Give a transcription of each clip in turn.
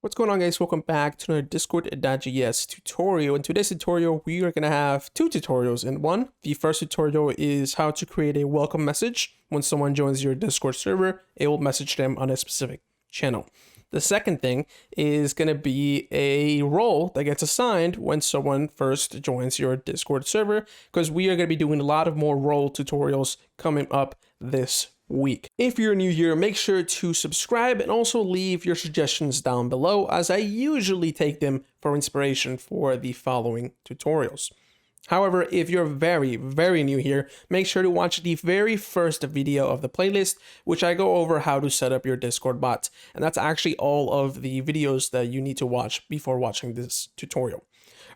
What's going on, guys? Welcome back to another Discord.js tutorial. In today's tutorial, we are going to have two tutorials in one. The first tutorial is how to create a welcome message. When someone joins your Discord server, it will message them on a specific channel. The second thing is going to be a role that gets assigned when someone first joins your Discord server, because we are going to be doing a lot of more role tutorials coming up this week. If you're new here, make sure to subscribe and also leave your suggestions down below, as I usually take them for inspiration for the following tutorials. However, if you're very new here, make sure to watch the very first video of the playlist, which I go over how to set up your Discord bot. And that's actually all of the videos that you need to watch before watching this tutorial.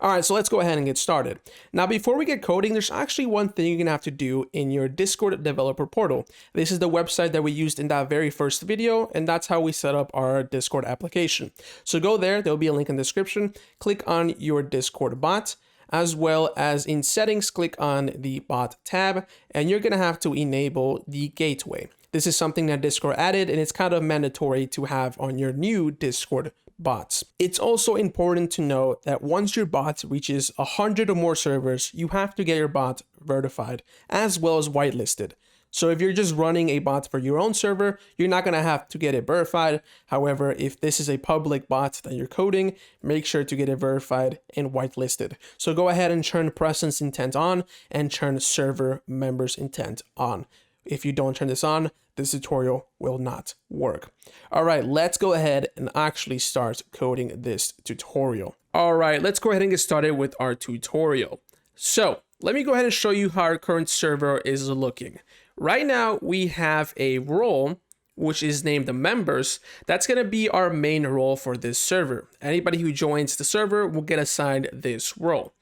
All right, so let's go ahead and get started. Now, before we get coding, there's actually one thing you're gonna have to do in your Discord developer portal. This is the website that we used in that very first video, and that's how we set up our Discord application. So go there, there'll be a link in the description, click on your Discord bot, as well as in settings, click on the bot tab, and you're gonna have to enable the gateway. This is something that Discord added, and it's kind of mandatory to have on your new Discord bots. It's also important to note that once your bot reaches 100 or more servers, you have to get your bot verified as well as whitelisted. So if you're just running a bot for your own server, you're not gonna have to get it verified. However, if this is a public bot that you're coding, make sure to get it verified and whitelisted. So go ahead and turn presence intent on and turn server members intent on. If you don't turn this on, this tutorial will not work. All right, let's go ahead and actually start coding this tutorial. All right, let's go ahead and get started with our tutorial. So let me go ahead and show you how our current server is looking. Right now, we have a role which is named the members. That's gonna be our main role for this server. Anybody who joins the server will get assigned this role.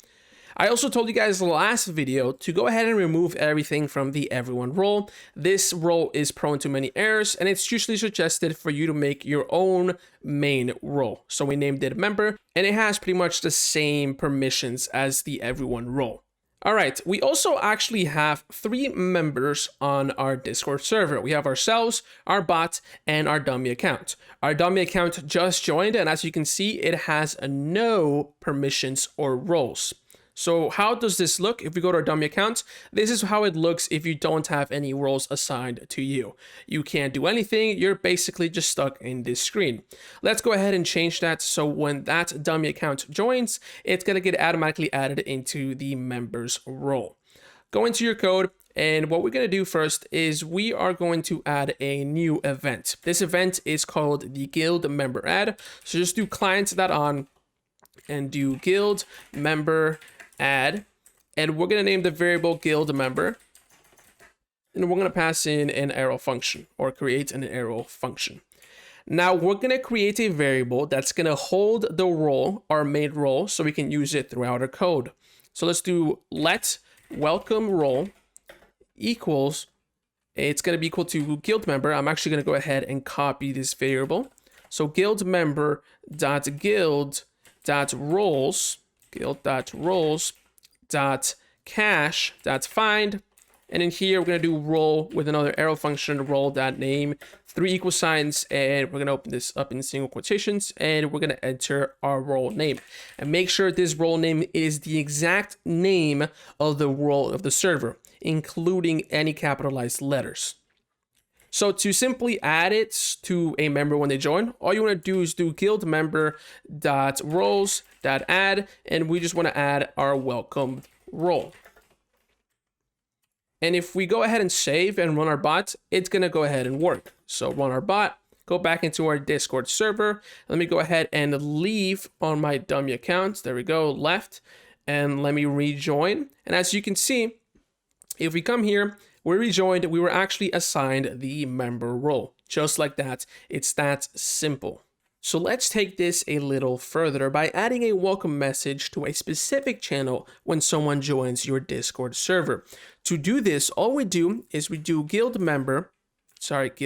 I also told you guys in the last video to go ahead and remove everything from the everyone role. This role is prone to many errors, and it's usually suggested for you to make your own main role. So we named it member, and it has pretty much the same permissions as the everyone role. All right, we also actually have three members on our Discord server. We have ourselves, our bot, and our dummy account. Our dummy account just joined, and as you can see, it has no permissions or roles. So how does this look? If we go to our dummy account, this is how it looks if you don't have any roles assigned to you. You can't do anything. You're basically just stuck in this screen. Let's go ahead and change that. So when that dummy account joins, it's going to get automatically added into the members role. Go into your code. And what we're going to do first is we are going to add a new event. This event is called the guild member add. So just do client.on and do guild member add, and we're going to name the variable guild member, and we're going to pass in an arrow function, or create an arrow function. Now we're going to create a variable that's going to hold the role, our main role, so we can use it throughout our code. So let's do let welcome role equals, it's going to be equal to guild member. I'm actually going to go ahead and copy this variable. So guild member dot guild dot roles, guild.roles dot cache dot find, and in here we're going to do role with another arrow function, role dot name, 3 equal signs, and we're going to open this up in single quotations, and we're going to enter our role name, and make sure this role name is the exact name of the role of the server, including any capitalized letters. So to simply add it to a member when they join, all you want to do is do guild member dot roles dot add, and we just want to add our welcome role. And if we go ahead and save and run our bot, it's going to go ahead and work. So run our bot, go back into our Discord server. Let me go ahead and leave on my dummy account. There we go, left, and let me rejoin. And as you can see, if we come here, we rejoined, we were actually assigned the member role. Just like that, it's that simple. So let's take this a little further by adding a welcome message to a specific channel when someone joins your Discord server. To do this, all we do is we do guild member dot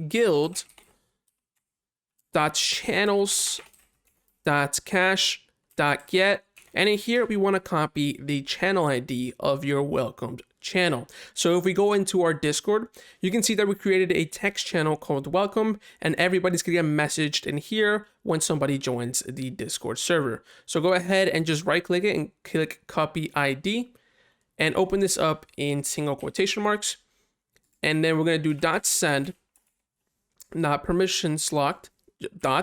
guild dot channels dot cache dot get. And in here, we want to copy the channel ID of your welcomed channel. So if we go into our Discord, you can see that we created a text channel called welcome, and everybody's gonna get messaged in here when somebody joins the Discord server. So go ahead and just right click it and click copy ID and open this up in single quotation marks. And then we're gonna do .send, not permissions locked,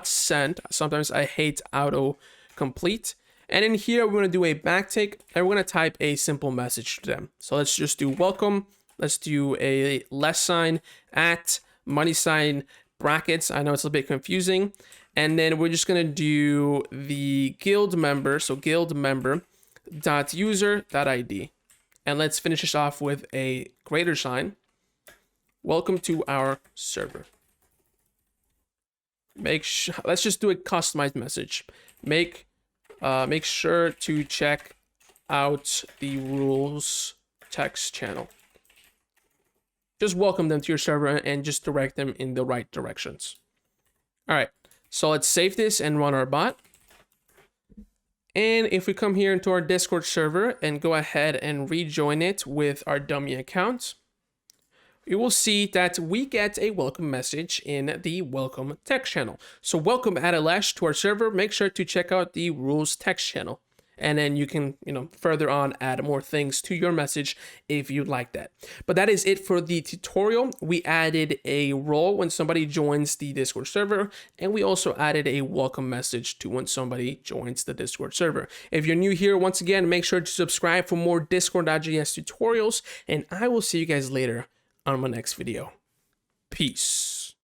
.send. Sometimes I hate auto complete. And in here, we're going to do a backtake and we're going to type a simple message to them. So let's just do welcome. Let's do a less sign, at, money sign, brackets. I know it's a bit confusing. And then we're just going to do the guild member. So guild member dot user dot ID. And let's finish this off with a greater sign. Welcome to our server. Let's just do a customized message. Make sure to check out the rules text channel. Just welcome them to your server and just direct them in the right directions. All right, so let's save this and run our bot. And if we come here into our Discord server and go ahead and rejoin it with our dummy account, you will see that we get a welcome message in the welcome text channel. So welcome Adelash to our server. Make sure to check out the rules text channel. And then you can, further on add more things to your message if you'd like that. But that is it for the tutorial. We added a role when somebody joins the Discord server, and we also added a welcome message to when somebody joins the Discord server. If you're new here, once again, make sure to subscribe for more Discord.js tutorials, and I will see you guys later on my next video. Peace.